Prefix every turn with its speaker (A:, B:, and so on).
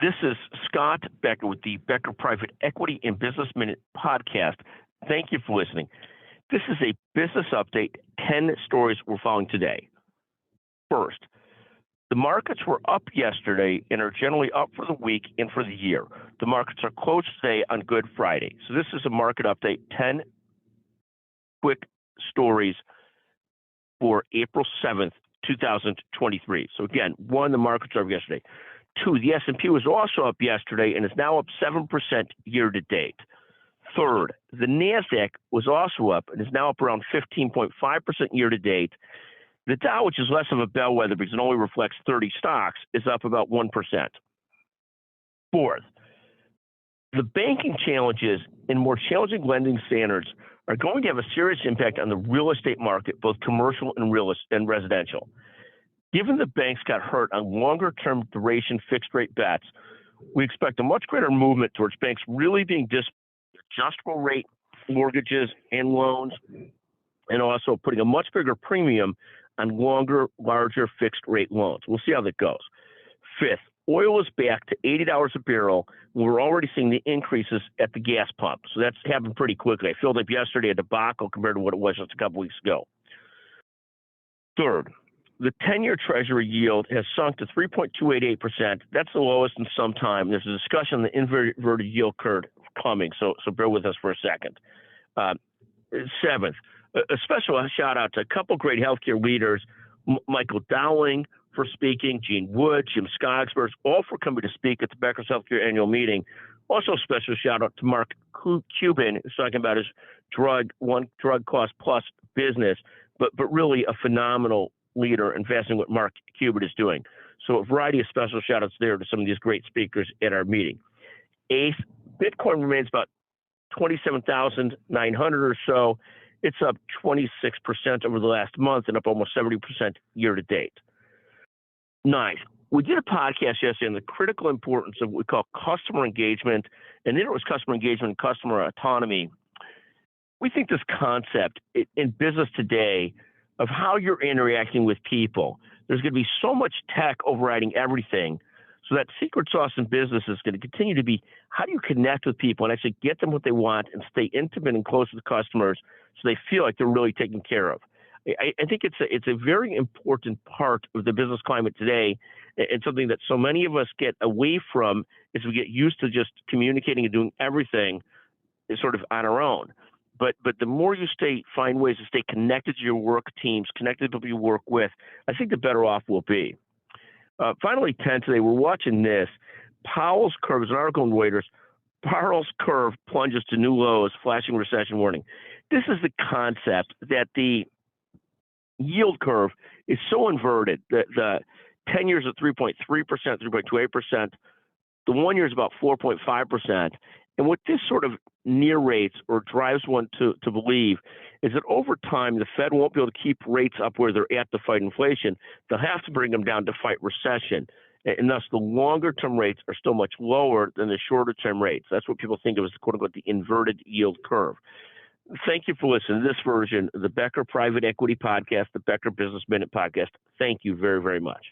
A: This is Scot Becker with the Becker Private Equity and Business Minute podcast. Thank you for listening. This is a business update, 10 stories we're following today. First, the markets were up yesterday and are generally up for the week and for the year. The markets are closed today on Good Friday. So this is a market update, 10 quick stories for April 7th, 2023. So again, one, the markets are up yesterday. Two, the S&P was also up yesterday and is now up 7% year to date. Third, the NASDAQ was also up and is now up around 15.5% year to date. The Dow, which is less of a bellwether because it only reflects 30 stocks, is up about 1%. Fourth, the banking challenges and more challenging lending standards are going to have a serious impact on the real estate market, both commercial and residential. Given the banks got hurt on longer-term duration fixed-rate bets, we expect a much greater movement towards banks really being adjustable rate mortgages and loans, and also putting a much bigger premium on longer, larger fixed-rate loans. We'll see how that goes. Fifth, oil is back to $80 a barrel, and we're already seeing the increases at the gas pump. So that's happened pretty quickly. I filled up yesterday a debacle compared to what it was just a couple weeks ago. Third, the 10-year Treasury yield has sunk to 3.288%. That's the lowest in some time. There's a discussion on the inverted yield curve coming, so bear with us for a second. Seventh, a special shout out to a couple great healthcare leaders, Michael Dowling for speaking, Gene Wood, Jim Skogsberg, all for coming to speak at the Becker's Healthcare annual meeting. Also a special shout out to Mark Cuban, who's talking about his drug cost plus business, but really a phenomenal leader investing what Mark Cuban is doing. So a variety of special shout outs there to some of these great speakers at our meeting. Eighth, Bitcoin remains about 27,900 or so. It's up 26% over the last month and up almost 70% year to date. Ninth, we did a podcast yesterday on the critical importance of what we call customer engagement, and then it was customer engagement and customer autonomy. We think this concept in business today of how you're interacting with people, there's going to be so much tech overriding everything. So that secret sauce in business is going to continue to be how do you connect with people and actually get them what they want and stay intimate and close with customers so they feel like they're really taken care of. I think it's a very important part of the business climate today, and something that so many of us get away from is we get used to just communicating and doing everything sort of on our own. But the more you find ways to stay connected to your work teams, connected to people you work with, I think the better off we'll be. Finally, 10 today, we're watching this. Powell's curve is an article in Reuters. Powell's curve plunges to new lows, flashing recession warning. This is the concept that the yield curve is so inverted that the 10 years at 3.3%, 3.28%, the 1 year is about 4.5%. And what this sort of narrates or drives one to believe is that over time, the Fed won't be able to keep rates up where they're at to fight inflation. They'll have to bring them down to fight recession. And thus, the longer-term rates are still much lower than the shorter-term rates. That's what people think of as, quote-unquote, the inverted yield curve. Thank you for listening to this version of the Becker Private Equity Podcast, the Becker Business Minute Podcast. Thank you very, very much.